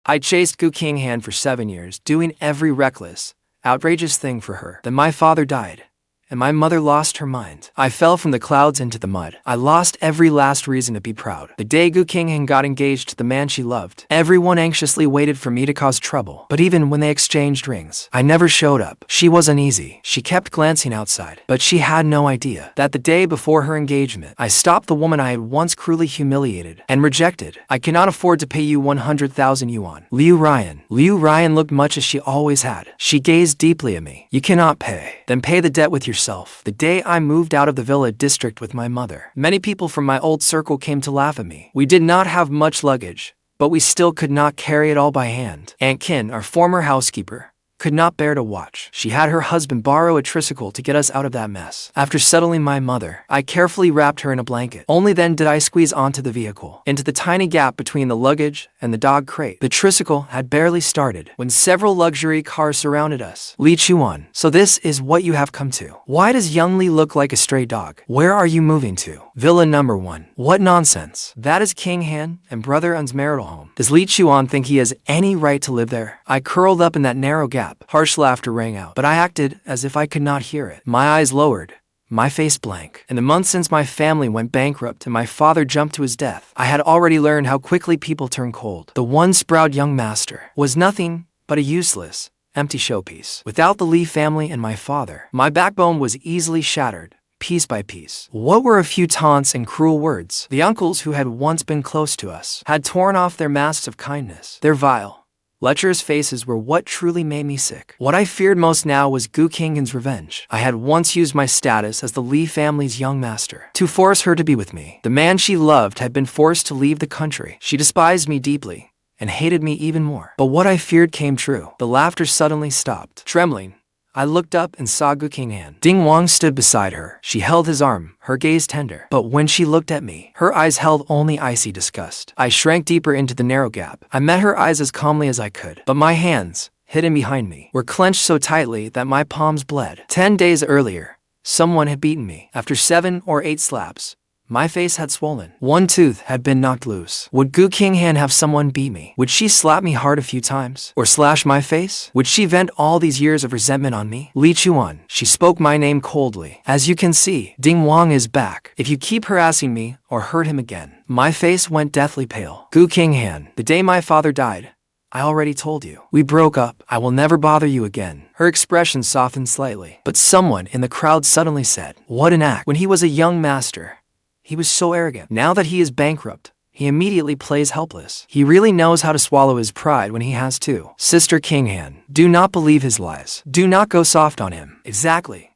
I chased Qinghan for 7 years, doing every reckless, outrageous thing for her. Then my father died, and my mother lost her mind. I fell from the clouds into the mud. I lost every last reason to be proud. The day Qinghan got engaged to the man she loved, everyone anxiously waited for me to cause trouble. But even when they exchanged rings, I never showed up. She was uneasy. She kept glancing outside, but she had no idea that the day before her engagement, I stopped the woman I had once cruelly humiliated and rejected. I cannot afford to pay you 100,000 yuan. Ruyan looked much as she always had. She gazed deeply at me. You cannot pay. Then pay the debt with yourself. The day I moved out of the villa district with my mother, many people from my old circle came to laugh at me. We did not have much luggage, but we still could not carry it all by hand. Aunt Qin, our former housekeeper, could not bear to watch. She had her husband borrow a tricycle to get us out of that mess. After settling my mother, I carefully wrapped her in a blanket. Only then did I squeeze onto the vehicle, into the tiny gap between the luggage and the dog crate. The tricycle had barely started when several luxury cars surrounded us. Chuan, so this is what you have come to. Why does young Li look like a stray dog? Where are you moving to? Villa number 1. What nonsense. That is Qinghan and Brother Un's marital home. Does Chuan think he has any right to live there? I curled up in that narrow gap. Harsh laughter rang out, but I acted as if I could not hear it. My eyes lowered, my face blank. In the months since my family went bankrupt and my father jumped to his death, I had already learned how quickly people turn cold. The once proud young master was nothing but a useless, empty showpiece. Without the Li family and my father, my backbone was easily shattered, piece by piece. What were a few taunts and cruel words? The uncles who had once been close to us had torn off their masks of kindness. Their vile, lecherous faces were what truly made me sick. What I feared most now was Qinghan's revenge. I had once used my status as the Li family's young master to force her to be with me. The man she loved had been forced to leave the country. She despised me deeply and hated me even more. But what I feared came true. The laughter suddenly stopped. Trembling, I looked up and saw Qinghan. Ding Wang stood beside her. She held his arm, her gaze tender. But when she looked at me, her eyes held only icy disgust. I shrank deeper into the narrow gap. I met her eyes as calmly as I could. But my hands, hidden behind me, were clenched so tightly that my palms bled. 10 days earlier, someone had beaten me. After 7 or 8 slaps, my face had swollen. One tooth had been knocked loose. Would Qinghan have someone beat me? Would she slap me hard a few times? Or slash my face? Would she vent all these years of resentment on me? Chuan. She spoke my name coldly. As you can see, Ding Wang is back. If you keep harassing me or hurt him again. My face went deathly pale. Qinghan, the day my father died, I already told you. We broke up. I will never bother you again. Her expression softened slightly. But someone in the crowd suddenly said, what an act. When he was a young master, he was so arrogant. Now that he is bankrupt, he immediately plays helpless. He really knows how to swallow his pride when he has to. Sister Qinghan, do not believe his lies. Do not go soft on him. Exactly.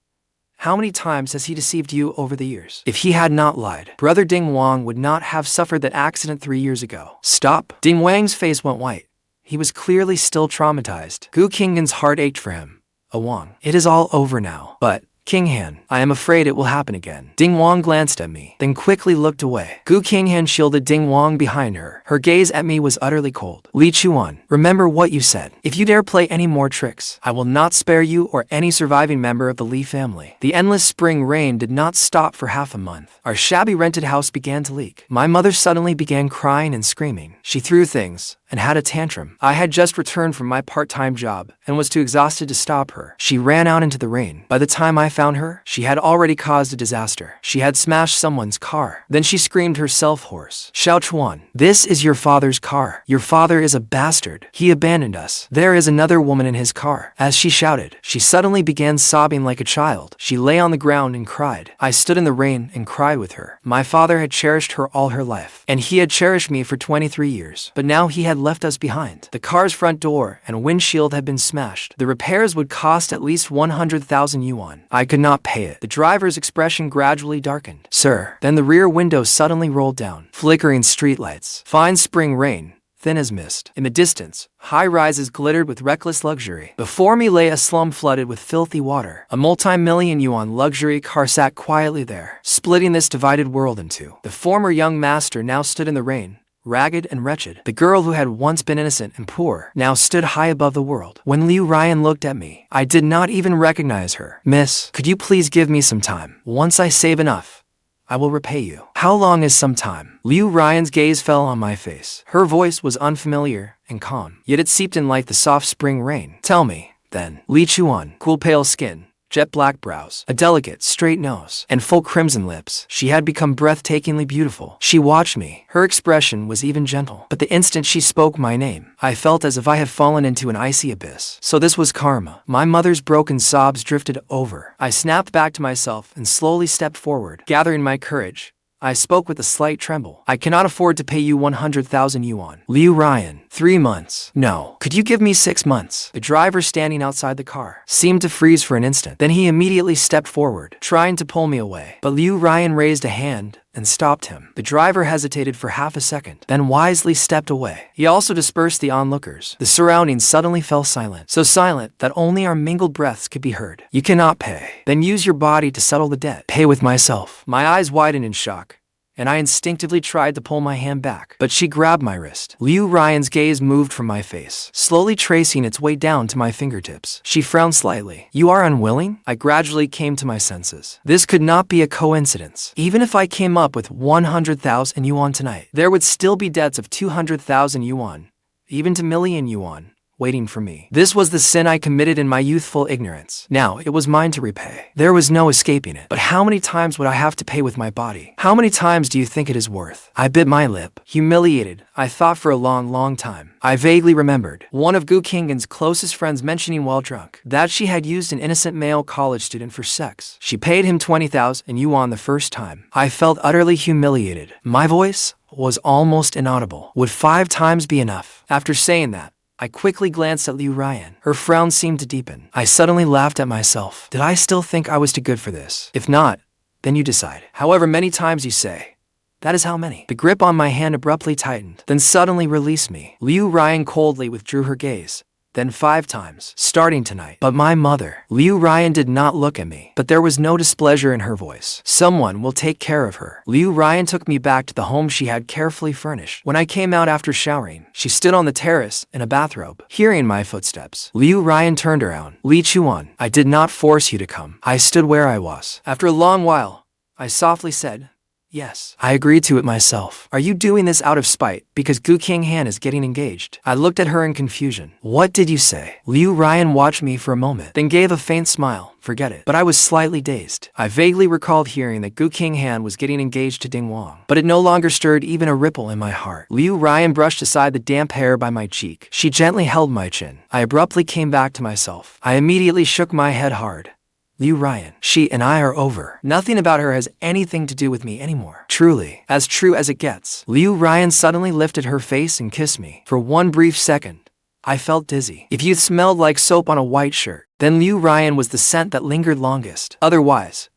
How many times has he deceived you over the years? If he had not lied, Brother Ding Wang would not have suffered that accident 3 years ago. Stop. Ding Wang's face went white. He was clearly still traumatized. Qinghan's heart ached for him. Wang, it is all over now. But Qinghan, I am afraid it will happen again. Ding Wang glanced at me, then quickly looked away. Qinghan shielded Ding Wang behind her. Her gaze at me was utterly cold. Chuan, remember what you said. If you dare play any more tricks, I will not spare you or any surviving member of the Li family. The endless spring rain did not stop for half a month. Our shabby rented house began to leak. My mother suddenly began crying and screaming. She threw things and had a tantrum. I had just returned from my part-time job and was too exhausted to stop her. She ran out into the rain. By the time I found her, she had already caused a disaster. She had smashed someone's car. Then she screamed herself hoarse. Chuan, this is your father's car. Your father is a bastard. He abandoned us. There is another woman in his car. As she shouted, she suddenly began sobbing like a child. She lay on the ground and cried. I stood in the rain and cried with her. My father had cherished her all her life, and he had cherished me for 23 years. But now he had left us behind. The car's front door and windshield had been smashed. The repairs would cost at least 100,000 yuan. I could not pay it. The driver's expression gradually darkened. Sir. Then the rear window suddenly rolled down. Flickering streetlights. Fine spring rain, thin as mist. In the distance, high rises glittered with reckless luxury. Before me lay a slum flooded with filthy water. A multi-million yuan luxury car sat quietly there, splitting this divided world in two. The former young master now stood in the rain, ragged and wretched. The girl who had once been innocent and poor now stood high above the world. When Ruyan looked at me, I did not even recognize her. Miss, could you please give me some time? Once I save enough, I will repay you. How long is some time? Liu Ryan's gaze fell on my face. Her voice was unfamiliar and calm, yet it seeped in like the soft spring rain. Tell me, then. Li Chuan, cool pale skin, jet black brows, a delicate, straight nose, and full crimson lips. She had become breathtakingly beautiful. She watched me. Her expression was even gentle. But the instant she spoke my name, I felt as if I had fallen into an icy abyss. So this was karma. My mother's broken sobs drifted over. I snapped back to myself and slowly stepped forward. Gathering my courage, I spoke with a slight tremble. I cannot afford to pay you 100,000 yuan. Liu Ryan, 3 months. No. Could you give me 6 months? The driver standing outside the car seemed to freeze for an instant. Then he immediately stepped forward, trying to pull me away. But Liu Ryan raised a hand and stopped him. The driver hesitated for half a second, then wisely stepped away. He also dispersed the onlookers. The surroundings suddenly fell silent, so silent that only our mingled breaths could be heard. You cannot pay. Then use your body to settle the debt. Pay with myself. My eyes widened in shock, and I instinctively tried to pull my hand back, but she grabbed my wrist. Liu Ryan's gaze moved from my face, slowly tracing its way down to my fingertips. She frowned slightly. You are unwilling? I gradually came to my senses. This could not be a coincidence. Even if I came up with 100,000 yuan tonight, there would still be debts of 200,000 yuan, even to million yuan, waiting for me. This was the sin I committed in my youthful ignorance. Now, it was mine to repay. There was no escaping it. But how many times would I have to pay with my body? How many times do you think it is worth? I bit my lip. Humiliated, I thought for a long time. I vaguely remembered one of Qinghan's closest friends mentioning while drunk that she had used an innocent male college student for sex. She paid him 20,000 yuan the first time. I felt utterly humiliated. My voice was almost inaudible. Would 5 times be enough? After saying that, I quickly glanced at Liu Ryan. Her frown seemed to deepen. I suddenly laughed at myself. Did I still think I was too good for this? If not, then you decide. However many times you say, that is how many. The grip on my hand abruptly tightened, then suddenly released me. Liu Ryan coldly withdrew her gaze. Then 5 times, starting tonight. But my mother. Liu Ryan did not look at me, but there was no displeasure in her voice. Someone will take care of her. Liu Ryan took me back to the home she had carefully furnished. When I came out after showering, she stood on the terrace in a bathrobe. Hearing my footsteps, Liu Ryan turned around. Li Chuan, I did not force you to come. I stood where I was. After a long while, I softly said, yes, I agreed to it myself. Are you doing this out of spite because Qinghan is getting engaged? I looked at her in confusion. What did you say? Liu Ryan watched me for a moment, then gave a faint smile. Forget it. But I was slightly dazed. I vaguely recalled hearing that Qinghan was getting engaged to Ding Wang, but it no longer stirred even a ripple in my heart. Liu Ryan brushed aside the damp hair by my cheek. She gently held my chin. I abruptly came back to myself. I immediately shook my head hard. Liu Ryan, she and I are over. Nothing about her has anything to do with me anymore. Truly, as true as it gets. Liu Ryan suddenly lifted her face and kissed me. For one brief second, I felt dizzy. If youth smelled like soap on a white shirt, then Liu Ryan was the scent that lingered longest. Otherwise,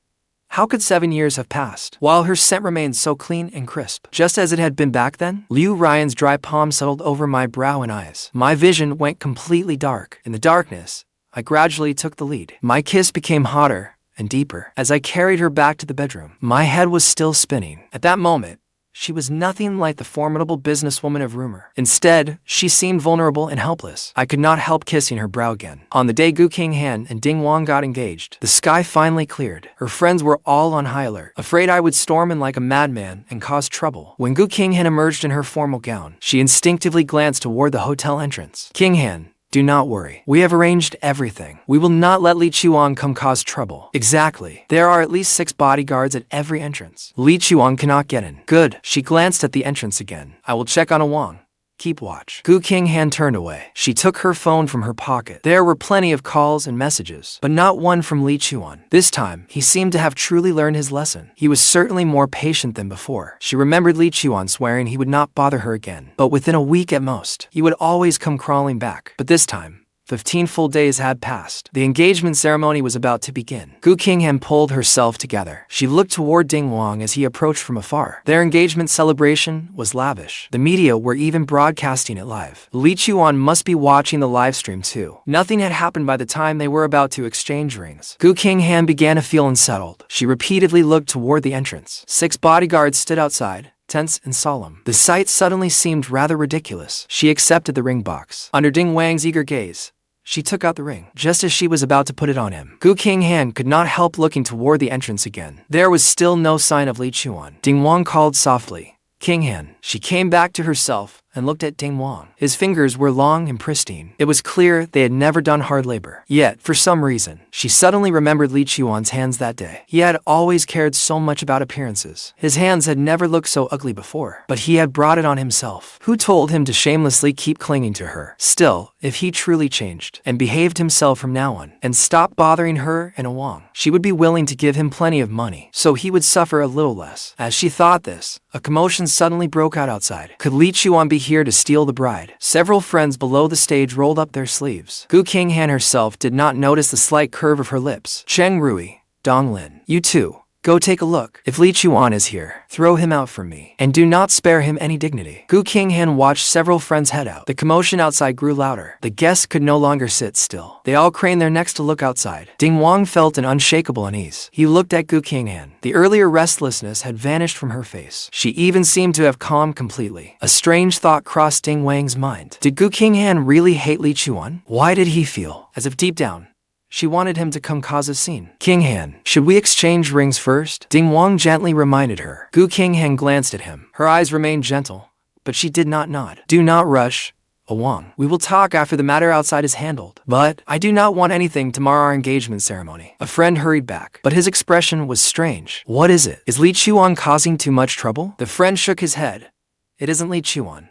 how could 7 years have passed while her scent remained so clean and crisp, just as it had been back then? Liu Ryan's dry palm settled over my brow and eyes. My vision went completely dark. In the darkness, I gradually took the lead. My kiss became hotter and deeper as I carried her back to the bedroom. My head was still spinning. At that moment, she was nothing like the formidable businesswoman of rumor. Instead, she seemed vulnerable and helpless. I could not help kissing her brow again. On the day Qinghan and Ding Wang got engaged, the sky finally cleared. Her friends were all on high alert, afraid I would storm in like a madman and cause trouble. When Qinghan emerged in her formal gown, she instinctively glanced toward the hotel entrance. Qinghan, do not worry. We have arranged everything. We will not let Li Chuan come cause trouble. Exactly. There are at least 6 bodyguards at every entrance. Li Chuan cannot get in. Good. She glanced at the entrance again. I will check on Wang. Keep watch. Qinghan turned away. She took her phone from her pocket. There were plenty of calls and messages, but not one from Li Chuan. This time, he seemed to have truly learned his lesson. He was certainly more patient than before. She remembered Li Chuan swearing he would not bother her again, but within a week at most, he would always come crawling back. But this time, 15 full days had passed. The engagement ceremony was about to begin. Qinghan pulled herself together. She looked toward Ding Wang as he approached from afar. Their engagement celebration was lavish. The media were even broadcasting it live. Li Chuan must be watching the live stream too. Nothing had happened by the time they were about to exchange rings. Qinghan began to feel unsettled. She repeatedly looked toward the entrance. 6 bodyguards stood outside, tense and solemn. The sight suddenly seemed rather ridiculous. She accepted the ring box. Under Ding Wang's eager gaze, She took out the ring, just as she was about to put it on him. Qinghan could not help looking toward the entrance again. There was still no sign of Li Chuan. Ding Wang called softly, "Qinghan." She came back to herself and looked at Ding Wang. His fingers were long and pristine. It was clear they had never done hard labor. Yet, for some reason, she suddenly remembered Li Chuan's hands that day. He had always cared so much about appearances. His hands had never looked so ugly before, but he had brought it on himself. Who told him to shamelessly keep clinging to her? Still, if he truly changed and behaved himself from now on and stopped bothering her and Wang, she would be willing to give him plenty of money, so he would suffer a little less. As she thought this, a commotion suddenly broke out outside. Could Li Chuan be here to steal the bride? Several friends below the stage rolled up their sleeves. Qinghan herself did not notice the slight curve of her lips. Cheng Rui, Dong Lin, you too. Go take a look. If Li Chuan is here, throw him out for me, and do not spare him any dignity. Qinghan watched several friends head out. The commotion outside grew louder. The guests could no longer sit still. They all craned their necks to look outside. Ding Wang felt an unshakable unease. He looked at Qinghan. The earlier restlessness had vanished from her face. She even seemed to have calmed completely. A strange thought crossed Ding Wang's mind. Did Qinghan really hate Li Chuan? Why did he feel as if deep down she wanted him to come cause a scene? Qinghan, should we exchange rings first? Ding Wang gently reminded her. Qinghan glanced at him. Her eyes remained gentle, but she did not nod. Do not rush, Wang. We will talk after the matter outside is handled. But I do not want anything to mar our engagement ceremony. A friend hurried back, but his expression was strange. What is it? Is Li Chuan causing too much trouble? The friend shook his head. It isn't Li Chuan.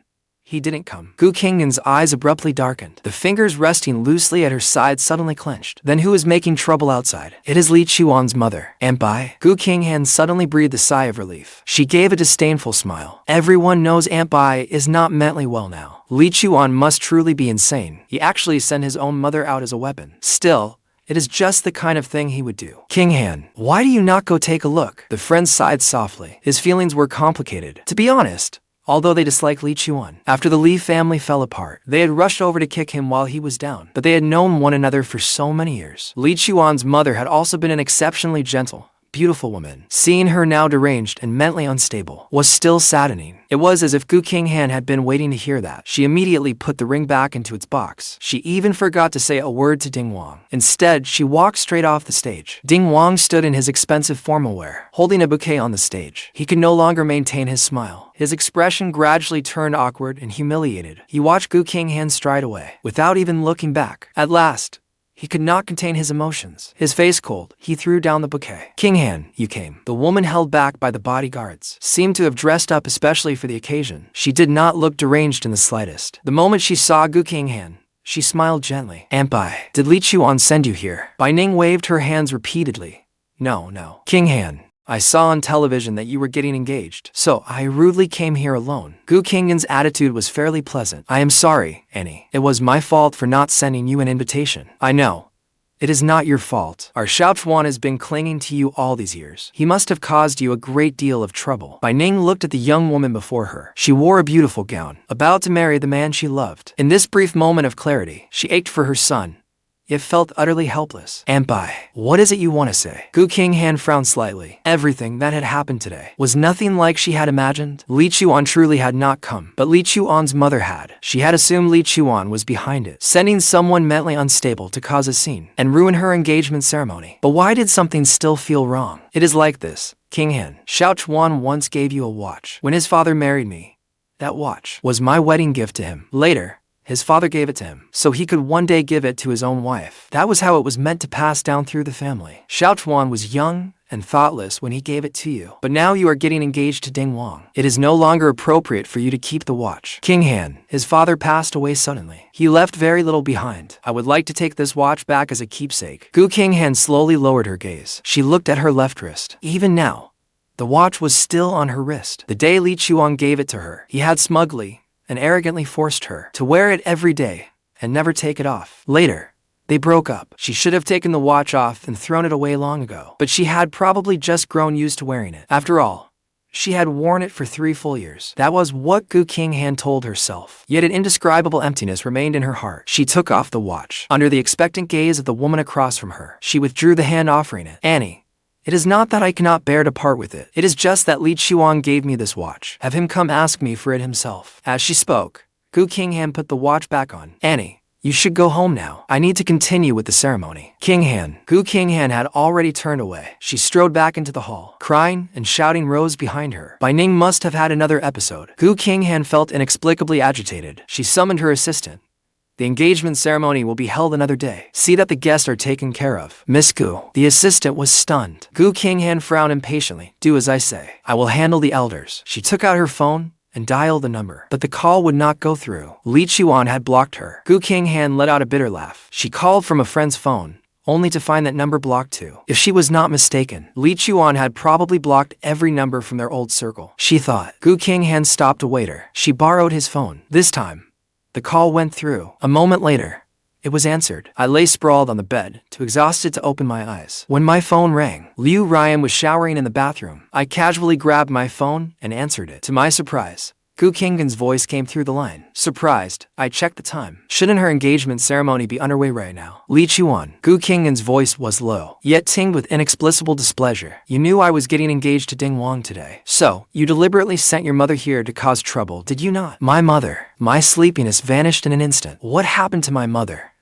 He didn't come. Qinghan's eyes abruptly darkened. The fingers resting loosely at her side suddenly clenched. Then who is making trouble outside? It is Li Chuan's mother. Aunt Bai? Qinghan suddenly breathed a sigh of relief. She gave a disdainful smile. Everyone knows Aunt Bai is not mentally well now. Li Chuan must truly be insane. He actually sent his own mother out as a weapon. Still, it is just the kind of thing he would do. Qinghan, why do you not go take a look? The friend sighed softly. His feelings were complicated. To be honest, although they disliked Li Chuan. After the Li family fell apart, they had rushed over to kick him while he was down. But they had known one another for so many years. Li Chuan's mother had also been an exceptionally gentle, beautiful woman. Seeing her now deranged and mentally unstable was still saddening. It was as if Qinghan had been waiting to hear that. She immediately put the ring back into its box. She even forgot to say a word to Ding Wang. Instead, she walked straight off the stage. Ding Wang stood in his expensive formal wear, holding a bouquet on the stage. He could no longer maintain his smile. His expression gradually turned awkward and humiliated. He watched Qinghan stride away, without even looking back. At last, he could not contain his emotions. His face cold, he threw down the bouquet. Qinghan, you came. The woman held back by the bodyguards seemed to have dressed up especially for the occasion. She did not look deranged in the slightest. The moment she saw Qinghan, she smiled gently. Aunt Bai, did Li Chuan send you here? Bai Ning waved her hands repeatedly. No. Qinghan, I saw on television that you were getting engaged, so I rudely came here alone. Qinghan's attitude was fairly pleasant. I am sorry, Annie. It was my fault for not sending you an invitation. I know. It is not your fault. Our Chuan has been clinging to you all these years. He must have caused you a great deal of trouble. Bai Ning looked at the young woman before her. She wore a beautiful gown, about to marry the man she loved. In this brief moment of clarity, she ached for her son, yet felt utterly helpless. Aunt Bai, what is it you want to say? Qinghan frowned slightly. Everything that had happened today was nothing like she had imagined. Li Chuan truly had not come, but Li Chuan's mother had. She had assumed Li Chuan was behind it, sending someone mentally unstable to cause a scene and ruin her engagement ceremony. But why did something still feel wrong? It is like this, Qinghan. Chuan once gave you a watch. When his father married me, that watch was my wedding gift to him. Later, his father gave it to him, so he could one day give it to his own wife. That was how it was meant to pass down through the family. Chuan was young and thoughtless when he gave it to you. But now you are getting engaged to Ding Wang. It is no longer appropriate for you to keep the watch. Qinghan, his father passed away suddenly. He left very little behind. I would like to take this watch back as a keepsake. Qinghan slowly lowered her gaze. She looked at her left wrist. Even now, the watch was still on her wrist. The day Li Chuan gave it to her, he had smugly and arrogantly forced her to wear it every day and never take it off. Later, they broke up. She should have taken the watch off and thrown it away long ago, but she had probably just grown used to wearing it. After all, she had worn it for 3 full years. That was what Qinghan told herself. Yet an indescribable emptiness remained in her heart. She took off the watch. Under the expectant gaze of the woman across from her, she withdrew the hand offering it. Annie, it is not that I cannot bear to part with it. It is just that Li Chuan gave me this watch. Have him come ask me for it himself. As she spoke, Qinghan put the watch back on. Annie, You should go home now. I need to continue with the ceremony. Qinghan had already turned away. She strode back into the hall. Crying and shouting rose behind her. Bai Ning must have had another episode. Qinghan felt inexplicably agitated. She summoned her assistant. The engagement ceremony will be held another day. See that the guests are taken care of. Miss Gu. The assistant was stunned. Qinghan frowned impatiently. Do as I say. I will handle the elders. She took out her phone and dialed the number, but the call would not go through. Chuan had blocked her. Qinghan let out a bitter laugh. She called from a friend's phone, only to find that number blocked too. If she was not mistaken, Chuan had probably blocked every number from their old circle. She thought. Qinghan stopped a waiter. She borrowed his phone. This time, the call went through. A moment later, it was answered. I lay sprawled on the bed, too exhausted to open my eyes. When my phone rang, Ruyan was showering in the bathroom. I casually grabbed my phone and answered it. To my surprise, Qinghan's voice came through the line. Surprised, I checked the time. Shouldn't her engagement ceremony be underway right now? Chuan. Qinghan's voice was low, yet tinged with inexplicable displeasure. You knew I was getting engaged to Ding Wang today. So, you deliberately sent your mother here to cause trouble, did you not? My mother. My sleepiness vanished in an instant. What happened to my mother?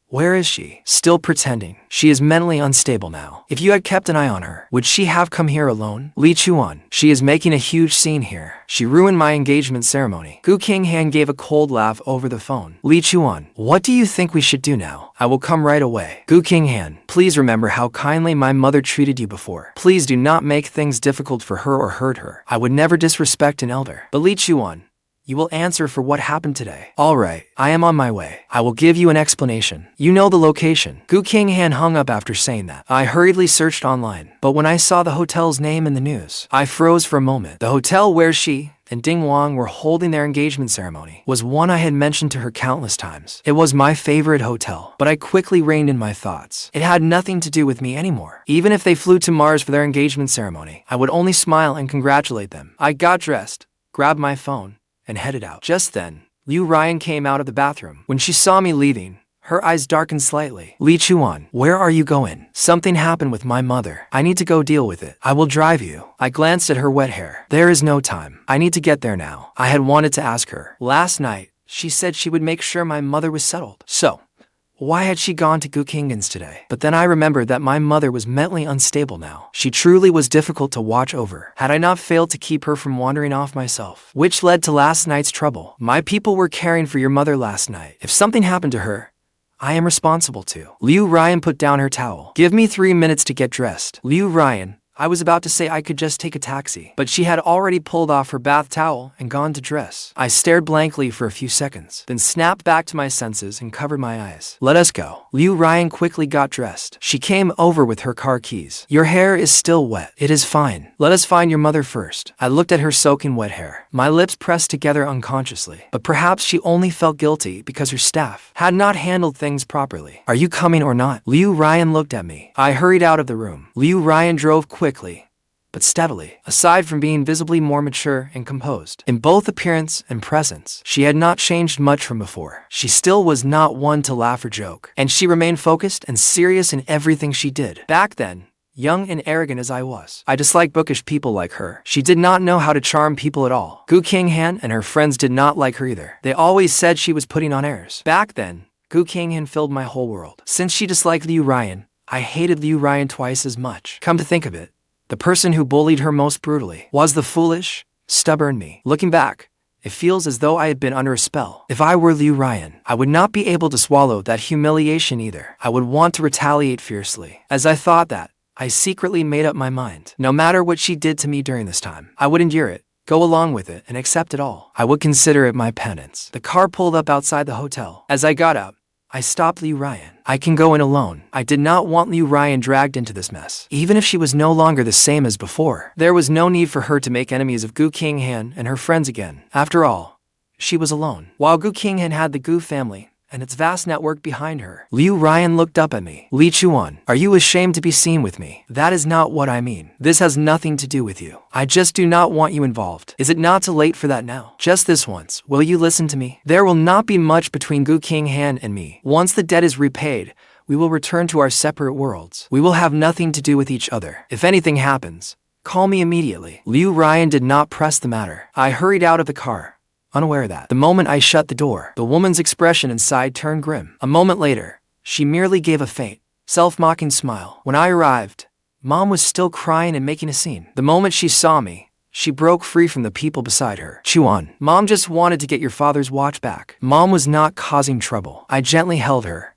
Where is she? Still pretending. She is mentally unstable now. If you had kept an eye on her, would she have come here alone? Chuan. She is making a huge scene here. She ruined my engagement ceremony. Qinghan gave a cold laugh over the phone. Chuan. What do you think we should do now? I will come right away. Qinghan. Please remember how kindly my mother treated you before. Please do not make things difficult for her or hurt her. I would never disrespect an elder. But Chuan, you will answer for what happened today. All right, I am on my way. I will give you an explanation. You know the location. Qinghan hung up after saying that. I hurriedly searched online, but when I saw the hotel's name in the news, I froze for a moment. The hotel where she and Ding Wang were holding their engagement ceremony was one I had mentioned to her countless times. It was my favorite hotel, but I quickly reined in my thoughts. It had nothing to do with me anymore. Even if they flew to Mars for their engagement ceremony, I would only smile and congratulate them. I got dressed, grabbed my phone, and headed out. Just then, Ruyan came out of the bathroom. When she saw me leaving, her eyes darkened slightly. Chuan, where are you going? Something happened with my mother. I need to go deal with it. I will drive you. I glanced at her wet hair. There is no time. I need to get there now. I had wanted to ask her. Last night, she said she would make sure my mother was settled. So, why had she gone to Qinghan's today? But then I remembered that my mother was mentally unstable now. She truly was difficult to watch over. Had I not failed to keep her from wandering off myself, which led to last night's trouble. My people were caring for your mother last night. If something happened to her, I am responsible too. Ruyan put down her towel. Give me 3 minutes to get dressed. Ruyan. I was about to say I could just take a taxi, but she had already pulled off her bath towel and gone to dress. I stared blankly for a few seconds, then snapped back to my senses and covered my eyes. Let us go. Ruyan quickly got dressed. She came over with her car keys. Your hair is still wet. It is fine. Let us find your mother first. I looked at her soaking wet hair. My lips pressed together unconsciously, but perhaps she only felt guilty because her staff had not handled things properly. Are you coming or not? Ruyan looked at me. I hurried out of the room. Ruyan drove quickly, but steadily. Aside from being visibly more mature and composed, in both appearance and presence, she had not changed much from before. She still was not one to laugh or joke, and she remained focused and serious in everything she did. Back then, young and arrogant as I was, I disliked bookish people like her. She did not know how to charm people at all. Qinghan and her friends did not like her either. They always said she was putting on airs. Back then, Qinghan filled my whole world. Since she disliked Ruyan, I hated Ruyan twice as much. Come to think of it, the person who bullied her most brutally was the foolish, stubborn me. Looking back, it feels as though I had been under a spell. If I were Ruyan, I would not be able to swallow that humiliation either. I would want to retaliate fiercely. As I thought that, I secretly made up my mind. No matter what she did to me during this time, I would endure it, go along with it, and accept it all. I would consider it my penance. The car pulled up outside the hotel. As I got out, I stopped Ruyan. I can go in alone. I did not want Ruyan dragged into this mess. Even if she was no longer the same as before, there was no need for her to make enemies of Qinghan and her friends again. After all, she was alone. While Qinghan had the Gu family and its vast network behind her, Ruyan looked up at me. Chuan, are you ashamed to be seen with me? That is not what I mean. This has nothing to do with you. I just do not want you involved. Is it not too late for that now? Just this once, will you listen to me? There will not be much between Qinghan and me. Once the debt is repaid, we will return to our separate worlds. We will have nothing to do with each other. If anything happens, call me immediately. Ruyan did not press the matter. I hurried out of the car, unaware that the moment I shut the door, the woman's expression inside turned grim. A moment later, she merely gave a faint, self-mocking smile. When I arrived, Mom was still crying and making a scene. The moment she saw me, she broke free from the people beside her. Chuan, Mom just wanted to get your father's watch back. Mom was not causing trouble. I gently held her.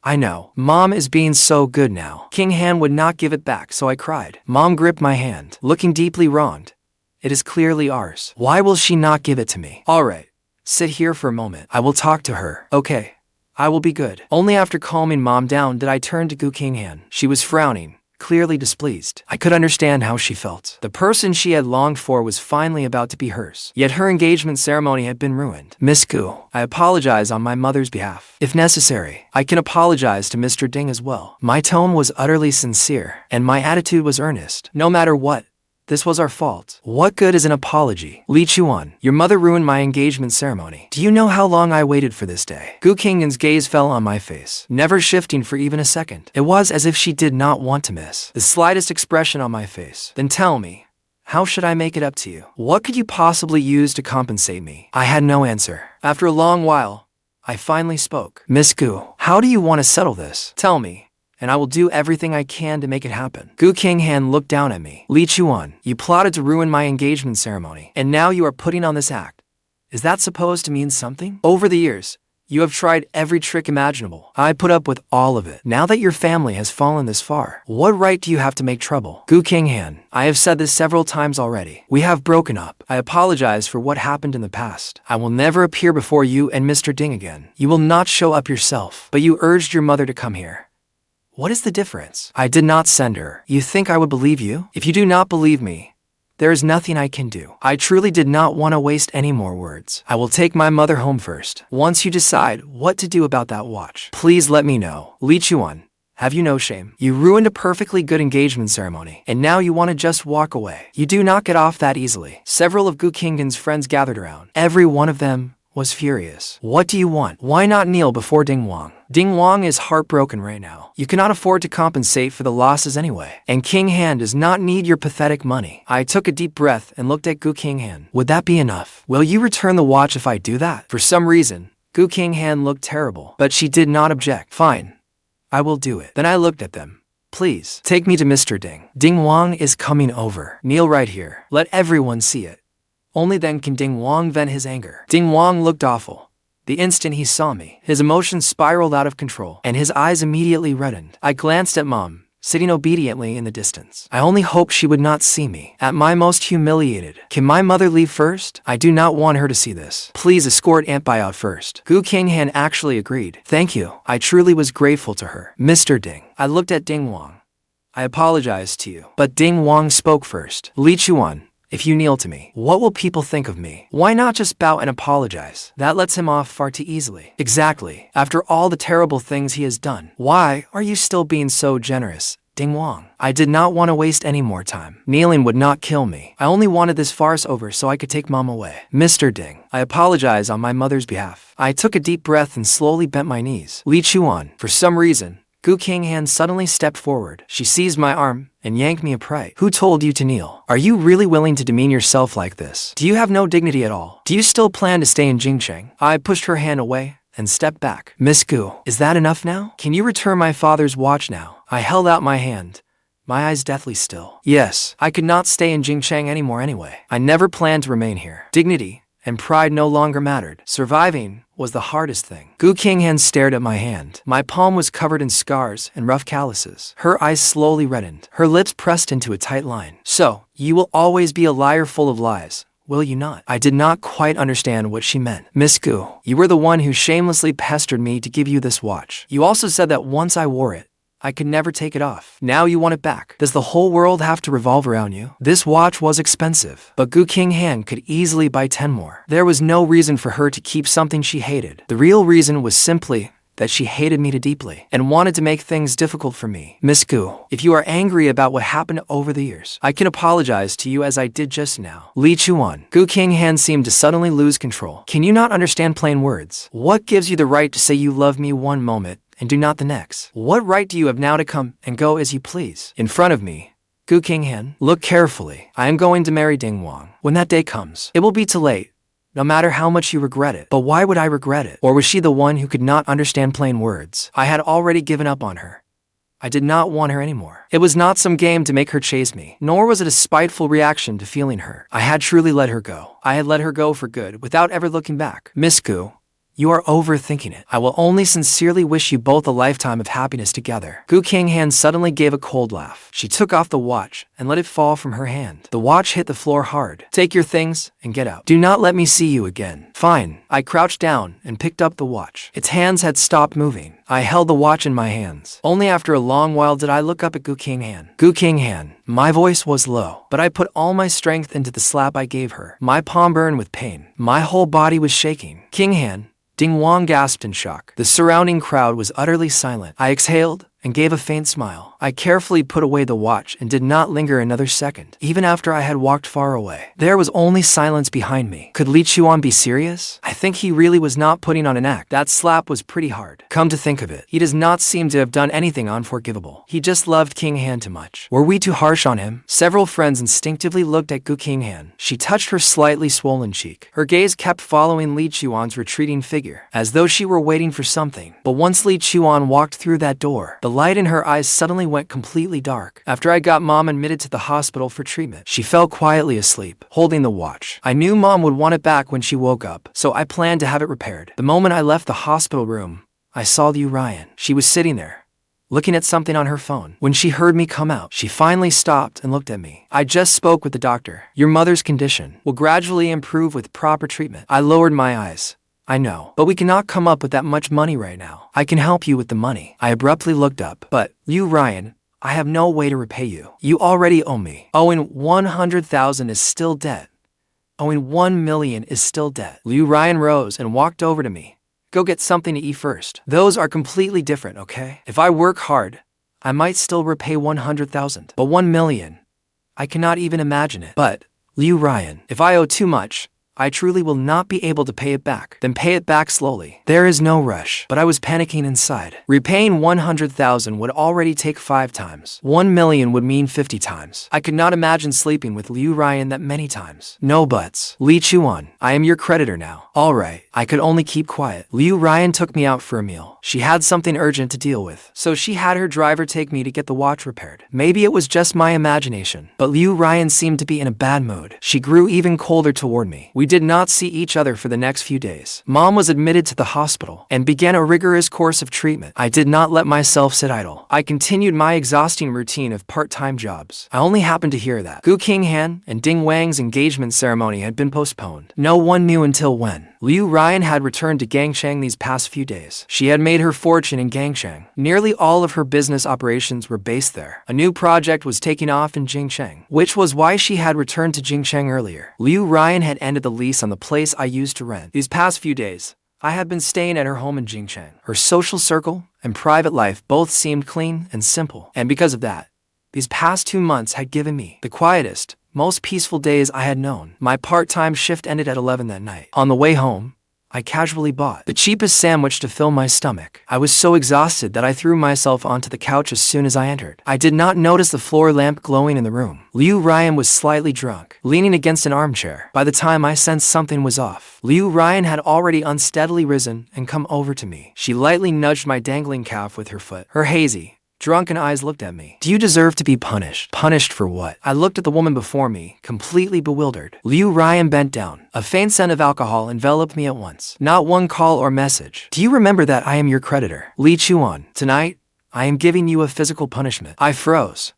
I know. Mom is being so good now. Qinghan would not give it back, so I cried. Mom gripped my hand, looking deeply wronged. It is clearly ours. Why will she not give it to me? All right. Sit here for a moment. I will talk to her. Okay. I will be good. Only after calming Mom down did I turn to Qinghan. She was frowning, clearly displeased. I could understand how she felt. The person she had longed for was finally about to be hers. Yet her engagement ceremony had been ruined. Miss Gu, I apologize on my mother's behalf. If necessary, I can apologize to Mr. Ding as well. My tone was utterly sincere, and my attitude was earnest. No matter what, this was our fault. What good is an apology? Li Chuan, your mother ruined my engagement ceremony. Do you know how long I waited for this day? Qinghan's gaze fell on my face, never shifting for even a second. It was as if she did not want to miss the slightest expression on my face. Then tell me, how should I make it up to you? What could you possibly use to compensate me? I had no answer. After a long while, I finally spoke. Miss Gu, how do you want to settle this? Tell me, and I will do everything I can to make it happen. Qinghan looked down at me. Li Chuan, you plotted to ruin my engagement ceremony, and now you are putting on this act. Is that supposed to mean something? Over the years, you have tried every trick imaginable. I put up with all of it. Now that your family has fallen this far, what right do you have to make trouble? Qinghan, I have said this several times already. We have broken up. I apologize for what happened in the past. I will never appear before you and Mr. Ding again. You will not show up yourself, but you urged your mother to come here. What is the difference? I did not send her. You think I would believe you? If you do not believe me, there is nothing I can do. I truly did not want to waste any more words. I will take my mother home first. Once you decide what to do about that watch, please let me know. Li Chuan, have you no shame? You ruined a perfectly good engagement ceremony, and now you want to just walk away. You do not get off that easily. Several of Qinghan's friends gathered around. Every one of them was furious. What do you want? Why not kneel before Ding Wang? Ding Wang is heartbroken right now. You cannot afford to compensate for the losses anyway. And Qinghan does not need your pathetic money. I took a deep breath and looked at Qinghan. Would that be enough? Will you return the watch if I do that? For some reason, Qinghan looked terrible, but she did not object. Fine. I will do it. Then I looked at them. Please, take me to Mr. Ding. Ding Wang is coming over. Kneel right here. Let everyone see it. Only then can Ding Wang vent his anger. Ding Wang looked awful. The instant he saw me, his emotions spiraled out of control, and his eyes immediately reddened. I glanced at Mom, sitting obediently in the distance. I only hoped she would not see me. At my most humiliated. Can my mother leave first? I do not want her to see this. Please escort Aunt Bai out first. Qinghan actually agreed. Thank you. I truly was grateful to her. Mr. Ding. I looked at Ding Wang. I apologize to you. But Ding Wang spoke first. Li Chuan, if you kneel to me, what will people think of me? Why not just bow and apologize? That lets him off far too easily. Exactly. After all the terrible things he has done, why are you still being so generous? Ding Wang. I did not want to waste any more time. Kneeling would not kill me. I only wanted this farce over so I could take Mom away. Mr. Ding, I apologize on my mother's behalf. I took a deep breath and slowly bent my knees. Li Chuan, for some reason, Qinghan suddenly stepped forward. She seized my arm and yanked me upright. Who told you to kneel? Are you really willing to demean yourself like this? Do you have no dignity at all? Do you still plan to stay in Jingcheng? I pushed her hand away and stepped back. Miss Gu, is that enough now? Can you return my father's watch now? I held out my hand, my eyes deathly still. Yes, I could not stay in Jingcheng anymore anyway. I never planned to remain here. Dignity and pride no longer mattered. Surviving was the hardest thing. Qinghan stared at my hand. My palm was covered in scars and rough calluses. Her eyes slowly reddened. Her lips pressed into a tight line. So, you will always be a liar full of lies, will you not? I did not quite understand what she meant. Miss Gu, you were the one who shamelessly pestered me to give you this watch. You also said that once I wore it, I could never take it off. Now you want it back. Does the whole world have to revolve around you? This watch was expensive, but Qinghan could easily buy 10 more. There was no reason for her to keep something she hated. The real reason was simply that she hated me too deeply and wanted to make things difficult for me. Miss Gu, if you are angry about what happened over the years, I can apologize to you as I did just now. Li Chuan. Qinghan seemed to suddenly lose control. Can you not understand plain words? What gives you the right to say you love me one moment and do not the next? What right do you have now to come and go as you please? In front of me, Qinghan, look carefully. I am going to marry Ding Wang. When that day comes, it will be too late. no matter how much you regret it. But why would I regret it? Or was she the one who could not understand plain words? I had already given up on her. I did not want her anymore. It was not some game to make her chase me, nor was it a spiteful reaction to feeling her. I had truly let her go. I had let her go for good, without ever looking back. Miss Gu, you are overthinking it. I will only sincerely wish you both a lifetime of happiness together. Qinghan suddenly gave a cold laugh. She took off the watch and let it fall from her hand. The watch hit the floor hard. Take your things and get out. Do not let me see you again. Fine. I crouched down and picked up the watch. Its hands had stopped moving. I held the watch in my hands. Only after a long while did I look up at Qinghan. Qinghan. My voice was low, but I put all my strength into the slap I gave her. My palm burned with pain. My whole body was shaking. Qinghan. Ding Wang gasped in shock. The surrounding crowd was utterly silent. I exhaled and gave a faint smile. I carefully put away the watch and did not linger another second, even after I had walked far away. There was only silence behind me. Could Li Chuan be serious? I think he really was not putting on an act. That slap was pretty hard. Come to think of it, he does not seem to have done anything unforgivable. He just loved Qinghan too much. Were we too harsh on him? Several friends instinctively looked at Qinghan. She touched her slightly swollen cheek. Her gaze kept following Li Chuan's retreating figure, as though she were waiting for something. But once Li Chuan walked through that door, the light in her eyes suddenly went completely dark. After I got Mom admitted to the hospital for treatment, she fell quietly asleep, holding the watch. I knew Mom would want it back when she woke up, so I planned to have it repaired. The moment I left the hospital room, I saw Ruyan. She was sitting there, looking at something on her phone. When she heard me come out, she finally stopped and looked at me. I just spoke with the doctor. Your mother's condition will gradually improve with proper treatment. I lowered my eyes. I know, but we cannot come up with that much money right now. I can help you with the money. I abruptly looked up. But, Ruyan, I have no way to repay you. You already owe me. Owing 100,000 is still debt. Owing 1 million is still debt. Ruyan rose and walked over to me. Go get something to eat first. Those are completely different, okay? If I work hard, I might still repay 100,000. But 1 million, I cannot even imagine it. But, Ruyan, if I owe too much, I truly will not be able to pay it back. Then pay it back slowly. There is no rush. But I was panicking inside. Repaying 100,000 would already take 5 times. 1 million would mean 50 times. I could not imagine sleeping with Ruyan that many times. No buts. Li Chuan, I am your creditor now. Alright. I could only keep quiet. Ruyan took me out for a meal. She had something urgent to deal with, so she had her driver take me to get the watch repaired. Maybe it was just my imagination, but Ruyan seemed to be in a bad mood. She grew even colder toward me. We did not see each other for the next few days. Mom was admitted to the hospital and began a rigorous course of treatment. I did not let myself sit idle. I continued my exhausting routine of part-time jobs. I only happened to hear that Qinghan and Ding Wang's engagement ceremony had been postponed. No one knew until when. Ruyan had returned to Gangshang these past few days. She had made her fortune in Gangshang. Nearly all of her business operations were based there. A new project was taking off in Jingsheng, which was why she had returned to Jingsheng earlier. Ruyan had ended the lease on the place I used to rent. These past few days, I had been staying at her home in Jingsheng. Her social circle and private life both seemed clean and simple. And because of that, these past 2 months had given me the quietest, most peaceful days I had known. My part-time shift ended at 11 that night. On the way home, I casually bought the cheapest sandwich to fill my stomach. I was so exhausted that I threw myself onto the couch as soon as I entered. I did not notice the floor lamp glowing in the room. Ruyan was slightly drunk, leaning against an armchair. By the time I sensed something was off, Ruyan had already unsteadily risen and come over to me. She lightly nudged my dangling calf with her foot. Her hazy, drunken eyes looked at me. Do you deserve to be punished? Punished for what? I looked at the woman before me, completely bewildered. Ruyan bent down. A faint scent of alcohol enveloped me at once. Not one call or message. Do you remember that I am your creditor? Li Chuan, tonight, I am giving you a physical punishment. I froze.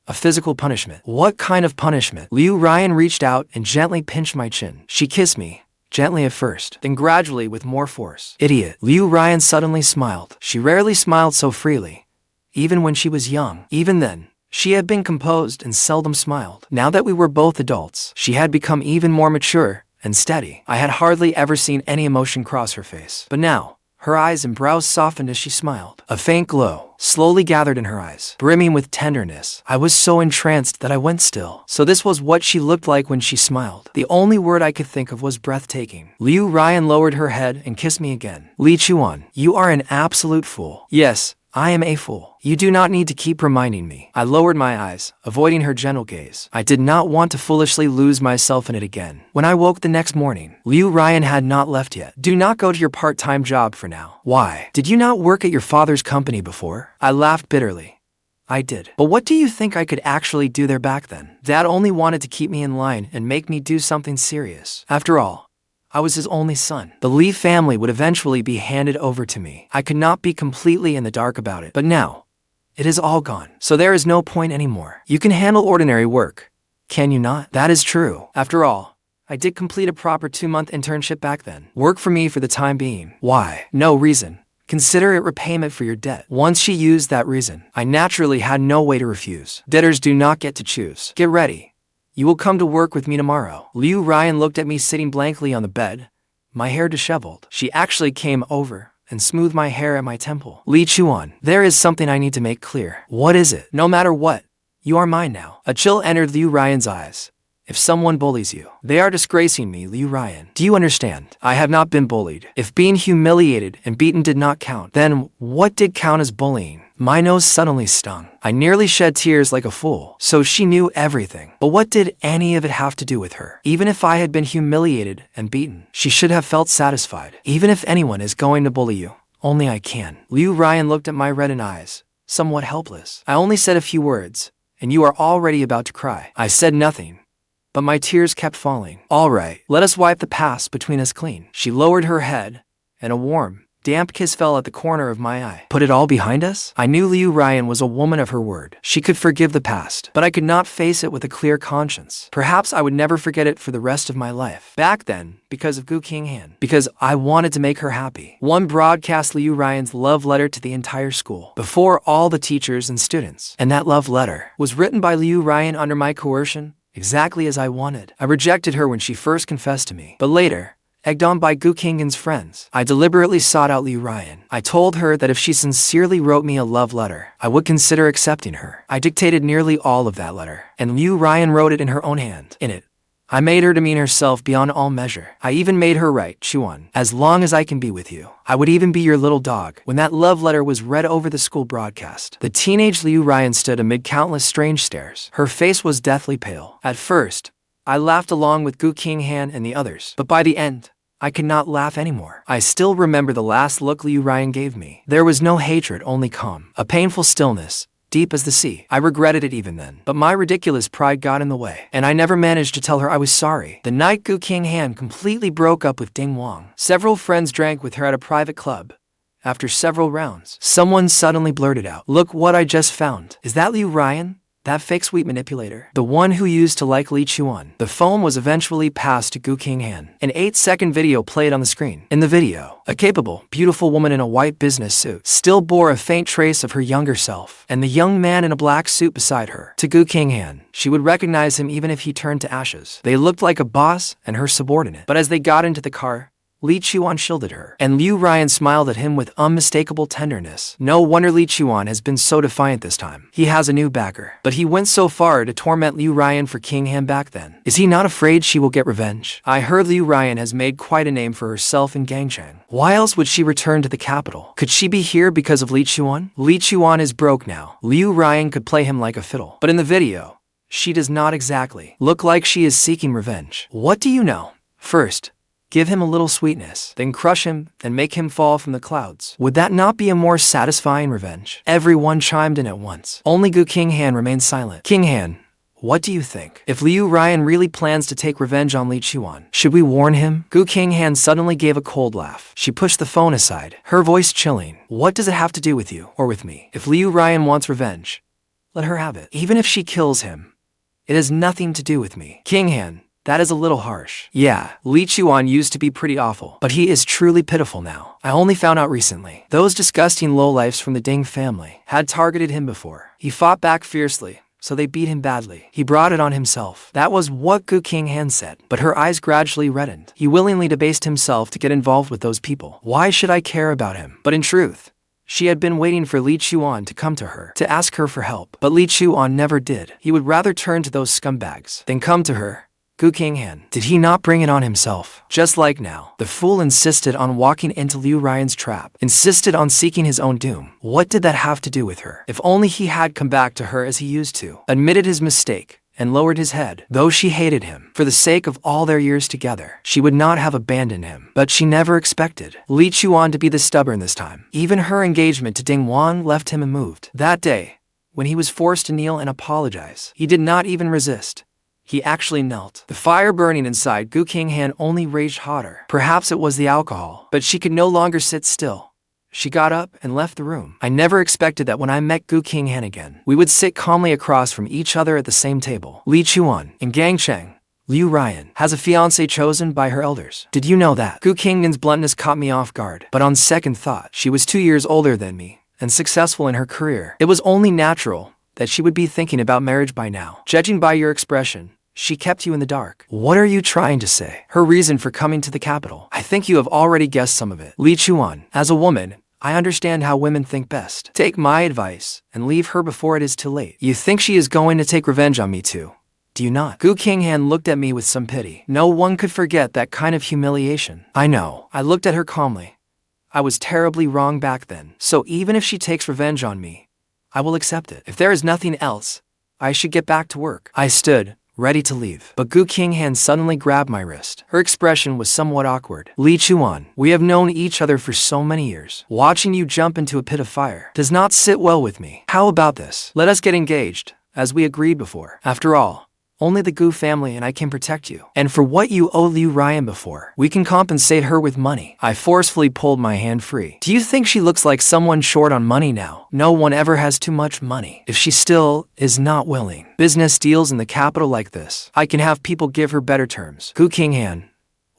A physical punishment. What kind of punishment? Ruyan reached out and gently pinched my chin. She kissed me. Gently at first, then gradually with more force. Idiot. Ruyan suddenly smiled. She rarely smiled so freely. Even when she was young. Even then, she had been composed and seldom smiled. Now that we were both adults, she had become even more mature and steady. I had hardly ever seen any emotion cross her face. But now, her eyes and brows softened as she smiled. A faint glow slowly gathered in her eyes, brimming with tenderness. I was so entranced that I went still. So this was what she looked like when she smiled. The only word I could think of was breathtaking. Ruyan lowered her head and kissed me again. Li Chuan, you are an absolute fool. Yes, I am a fool. You do not need to keep reminding me. I lowered my eyes, avoiding her gentle gaze. I did not want to foolishly lose myself in it again. When I woke the next morning, Ruyan had not left yet. Do not go to your part-time job for now. Why? Did you not work at your father's company before? I laughed bitterly. I did. But what do you think I could actually do there back then? Dad only wanted to keep me in line and make me do something serious. After all, I was his only son. The Lee family would eventually be handed over to me. I could not be completely in the dark about it. But now, it is all gone. So there is no point anymore. You can handle ordinary work, can you not? That is true. After all, I did complete a proper 2-month internship back then. Work for me for the time being. Why? No reason. Consider it repayment for your debt. Once she used that reason, I naturally had no way to refuse. Debtors do not get to choose. Get ready. You will come to work with me tomorrow. Ruyan looked at me sitting blankly on the bed, my hair disheveled. She actually came over and smoothed my hair at my temple. Chuan, there is something I need to make clear. What is it? No matter what, you are mine now. A chill entered Ruyan's eyes. If someone bullies you, they are disgracing me, Ruyan. Do you understand? I have not been bullied. If being humiliated and beaten did not count, then what did count as bullying? My nose suddenly stung. I nearly shed tears like a fool. So she knew everything. But what did any of it have to do with her? Even if I had been humiliated and beaten, she should have felt satisfied. Even if anyone is going to bully you, only I can. Ruyan looked at my reddened eyes, somewhat helpless. I only said a few words, and you are already about to cry. I said nothing, but my tears kept falling. All right, let us wipe the past between us clean. She lowered her head, and a warm, damp kiss fell at the corner of my eye. Put it all behind us? I knew Ruyan was a woman of her word. She could forgive the past, but I could not face it with a clear conscience. Perhaps I would never forget it for the rest of my life. Back then, because of Qinghan, because I wanted to make her happy. One broadcast Ruyan's love letter to the entire school, before all the teachers and students. And that love letter was written by Ruyan under my coercion, exactly as I wanted. I rejected her when she first confessed to me, but later, egged on by Qinghan's friends, I deliberately sought out Ruyan. I told her that if she sincerely wrote me a love letter, I would consider accepting her. I dictated nearly all of that letter, and Ruyan wrote it in her own hand. In it, I made her demean herself beyond all measure. I even made her write, Chuan, as long as I can be with you, I would even be your little dog. When that love letter was read over the school broadcast, the teenage Ruyan stood amid countless strange stares. Her face was deathly pale. At first, I laughed along with Qinghan and the others, but by the end, I could not laugh anymore. I still remember the last look Ruyan gave me. There was no hatred, only calm. A painful stillness, deep as the sea. I regretted it even then, but my ridiculous pride got in the way, and I never managed to tell her I was sorry. The night Qinghan completely broke up with Ding Wang. Several friends drank with her at a private club. After several rounds, someone suddenly blurted out, "Look what I just found." Is that Ruyan? That fake sweet manipulator? The one who used to like Chuan. The phone was eventually passed to Qinghan. An 8-second video played on the screen. In the video, a capable, beautiful woman in a white business suit still bore a faint trace of her younger self, and the young man in a black suit beside her. To Qinghan, she would recognize him even if he turned to ashes. They looked like a boss and her subordinate. But as they got into the car, Chuan shielded her, and Ruyan smiled at him with unmistakable tenderness. No wonder Chuan has been so defiant this time. He has a new backer. But he went so far to torment Ruyan for Qinghan back then. Is he not afraid she will get revenge? I heard Ruyan has made quite a name for herself in Gangchang. Why else would she return to the capital? Could she be here because of Chuan? Chuan is broke now. Ruyan could play him like a fiddle. But in the video, she does not exactly look like she is seeking revenge. What do you know? First, give him a little sweetness, then crush him, and make him fall from the clouds. Would that not be a more satisfying revenge? Everyone chimed in at once. Only Qinghan remained silent. Qinghan, what do you think? If Ruyan really plans to take revenge on Chuan, should we warn him? Qinghan suddenly gave a cold laugh. She pushed the phone aside, her voice chilling. What does it have to do with you, or with me? If Ruyan wants revenge, let her have it. Even if she kills him, it has nothing to do with me. Qinghan, that is a little harsh. Yeah, Chuan used to be pretty awful, but he is truly pitiful now. I only found out recently. Those disgusting lowlifes from the Ding family had targeted him before. He fought back fiercely, so they beat him badly. He brought it on himself. That was what Qinghan said, but her eyes gradually reddened. He willingly debased himself to get involved with those people. Why should I care about him? But in truth, she had been waiting for Chuan to come to her, to ask her for help. But Chuan never did. He would rather turn to those scumbags than come to her, Qinghan. Did he not bring it on himself? Just like now. The fool insisted on walking into Liu Ryan's trap, insisted on seeking his own doom. What did that have to do with her? If only he had come back to her as he used to, admitted his mistake, and lowered his head. Though she hated him, for the sake of all their years together, she would not have abandoned him. But she never expected Li Chuan to be this stubborn this time. Even her engagement to Ding Wan left him unmoved. That day, when he was forced to kneel and apologize, he did not even resist. He actually knelt. The fire burning inside Qinghan only raged hotter. Perhaps it was the alcohol, but she could no longer sit still. She got up and left the room. I never expected that when I met Qinghan again, we would sit calmly across from each other at the same table. Li Chuan and Gangcheng. Liu Ryan has a fiancé chosen by her elders. Did you know that? Qinghan's bluntness caught me off guard, but on second thought, she was 2 years older than me and successful in her career. It was only natural that she would be thinking about marriage by now. Judging by your expression, she kept you in the dark. What are you trying to say? Her reason for coming to the capital. I think you have already guessed some of it. Li Chuan, as a woman, I understand how women think best. Take my advice and leave her before it is too late. You think she is going to take revenge on me too, do you not? Qinghan looked at me with some pity. No one could forget that kind of humiliation. I know. I looked at her calmly. I was terribly wrong back then. So even if she takes revenge on me, I will accept it. If there is nothing else, I should get back to work. I stood, ready to leave. But Qinghan suddenly grabbed my wrist. Her expression was somewhat awkward. Li Chuan, we have known each other for so many years. Watching you jump into a pit of fire does not sit well with me. How about this? Let us get engaged, as we agreed before. After all, only the Gu family and I can protect you. And for what you owe Liu Ryan before, we can compensate her with money. I forcefully pulled my hand free. Do you think she looks like someone short on money now? No one ever has too much money. If she still is not willing. Business deals in the capital like this, I can have people give her better terms. Qinghan,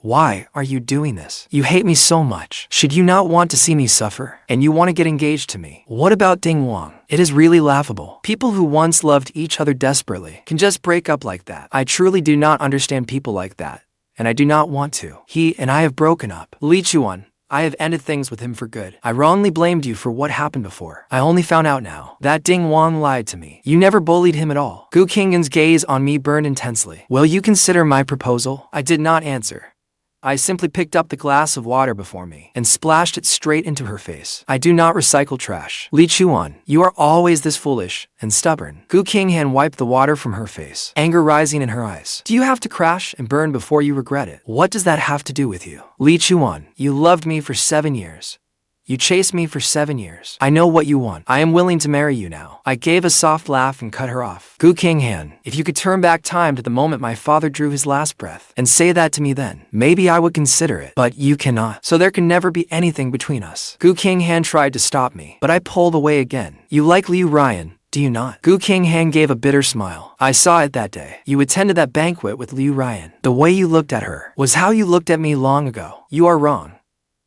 why are you doing this? You hate me so much. Should you not want to see me suffer? And you want to get engaged to me? What about Ding Wang? It is really laughable. People who once loved each other desperately can just break up like that. I truly do not understand people like that, and I do not want to. He and I have broken up. Li Chuan, I have ended things with him for good. I wrongly blamed you for what happened before. I only found out now that Ding Wan lied to me. You never bullied him at all. Qinghan's gaze on me burned intensely. Will you consider my proposal? I did not answer. I simply picked up the glass of water before me and splashed it straight into her face. I do not recycle trash. Li Chuan, you are always this foolish and stubborn. Qinghan wiped the water from her face, anger rising in her eyes. Do you have to crash and burn before you regret it? What does that have to do with you? Li Chuan, you loved me for 7 years. You chased me for 7 years. I know what you want. I am willing to marry you now. I gave a soft laugh and cut her off. Qinghan, if you could turn back time to the moment my father drew his last breath and say that to me then, maybe I would consider it. But you cannot. So there can never be anything between us. Qinghan tried to stop me, but I pulled away again. You like Liu Ryan, do you not? Qinghan gave a bitter smile. I saw it that day. You attended that banquet with Liu Ryan. The way you looked at her was how you looked at me long ago. You are wrong.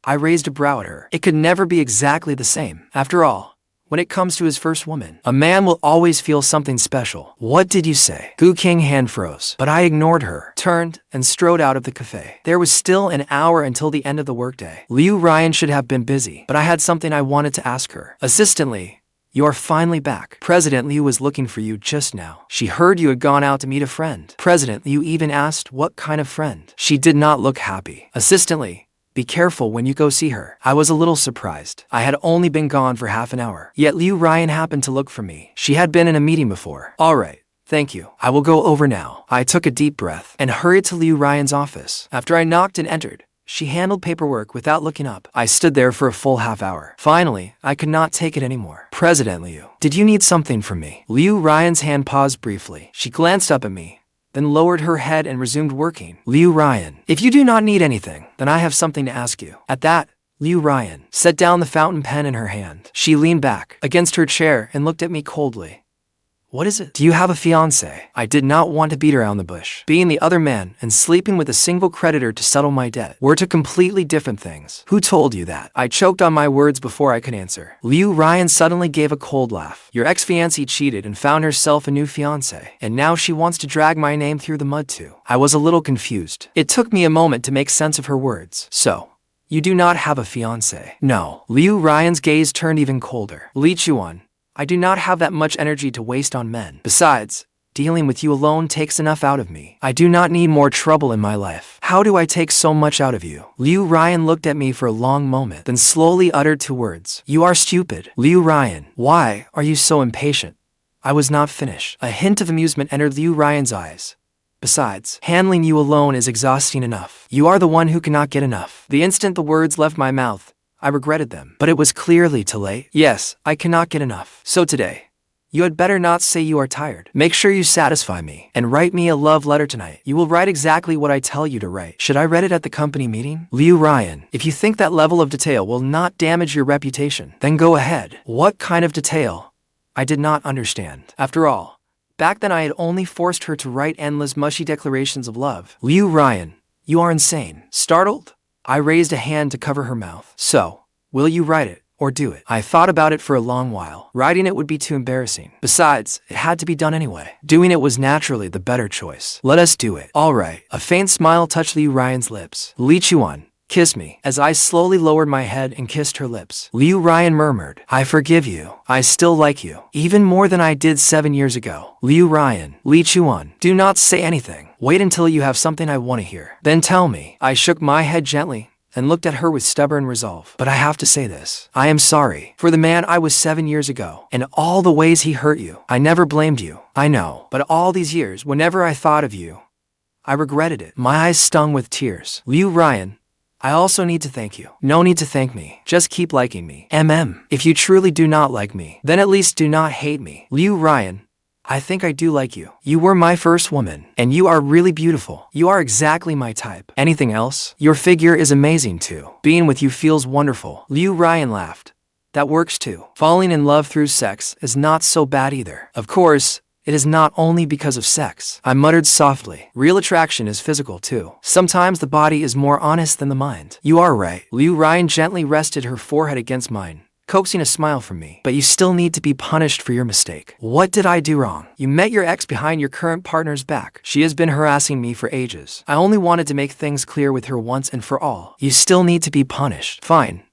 I raised a brow at her. It could never be exactly the same. After all, when it comes to his first woman, a man will always feel something special. What did you say? Qinghan froze, but I ignored her, turned, and strode out of the cafe. There was still an hour until the end of the workday. Liu Ryan should have been busy, but I had something I wanted to ask her. Assistant, you are finally back. President Liu was looking for you just now. She heard you had gone out to meet a friend. President Liu even asked what kind of friend. She did not look happy. Assistant, be careful when you go see her. I was a little surprised. I had only been gone for half an hour. Yet Liu Ryan happened to look for me. She had been in a meeting before. All right. Thank you. I will go over now. I took a deep breath and hurried to Liu Ryan's office. After I knocked and entered, she handled paperwork without looking up. I stood there for a full half hour. Finally, I could not take it anymore. President Liu, did you need something from me? Liu Ryan's hand paused briefly. She glanced up at me, then lowered her head and resumed working. Liu Ryan, if you do not need anything, then I have something to ask you. At that, Liu Ryan set down the fountain pen in her hand. She leaned back against her chair and looked at me coldly. What is it? Do you have a fiancé? I did not want to beat around the bush. Being the other man and sleeping with a single creditor to settle my debt were two completely different things. Who told you that? I choked on my words before I could answer. Liu Ryan suddenly gave a cold laugh. Your ex-fiancée cheated and found herself a new fiancé, and now she wants to drag my name through the mud too. I was a little confused. It took me a moment to make sense of her words. So, you do not have a fiancé? No. Liu Ryan's gaze turned even colder. Li Chuan, I do not have that much energy to waste on men. Besides, Dealing with you alone takes enough out of me. I do not need more trouble in my life. How do I take so much out of you? Ruyan looked at me for a long moment, then slowly uttered 2 words. You are stupid. Ruyan, why are you so impatient? I was not finished. A hint of amusement entered Ruyan's eyes. Besides, handling you alone is exhausting enough. You are the one who cannot get enough. The instant the words left my mouth, I regretted them. But it was clearly too late. Yes, I cannot get enough. So today, you had better not say you are tired. Make sure you satisfy me and write me a love letter tonight. You will write exactly what I tell you to write. Should I read it at the company meeting? Ruyan, if you think that level of detail will not damage your reputation, then go ahead. What kind of detail? I did not understand. After all, back then I had only forced her to write endless mushy declarations of love. Ruyan, you are insane. Startled? I raised a hand to cover her mouth. So, will you write it? Or do it? I thought about it for a long while. Writing it would be too embarrassing. Besides, it had to be done anyway. Doing it was naturally the better choice. Let us do it. All right. A faint smile touched Ruyan's lips. Chuan, kiss me. As I slowly lowered my head and kissed her lips, Ruyan murmured, I forgive you. I still like you. Even more than I did 7 years ago. Ruyan, Chuan, do not say anything. Wait until you have something I want to hear. Then tell me. I shook my head gently and looked at her with stubborn resolve. But I have to say this. I am sorry for the man I was 7 years ago, and all the ways he hurt you. I never blamed you. I know. But all these years, whenever I thought of you, I regretted it. My eyes stung with tears. Ruyan, I also need to thank you. No need to thank me. Just keep liking me. If you truly do not like me, then at least do not hate me. Ruyan, I think I do like you. You were my first woman, and you are really beautiful. You are exactly my type. Anything else? Your figure is amazing too. Being with you feels wonderful. Ruyan laughed. That works too. Falling in love through sex is not so bad either. Of course, it is not only because of sex. I muttered softly. Real attraction is physical too. Sometimes the body is more honest than the mind. You are right. Ruyan gently rested her forehead against mine, coaxing a smile from me. But you still need to be punished for your mistake. What did I do wrong? You met your ex behind your current partner's back. She has been harassing me for ages. I only wanted to make things clear with her once and for all. You still need to be punished. Fine.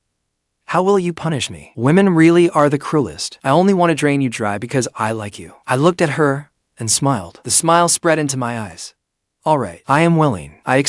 How will you punish me? Women really are the cruelest. I only want to drain you dry because I like you. I looked at her and smiled. The smile spread into my eyes. All right, I am willing. I accept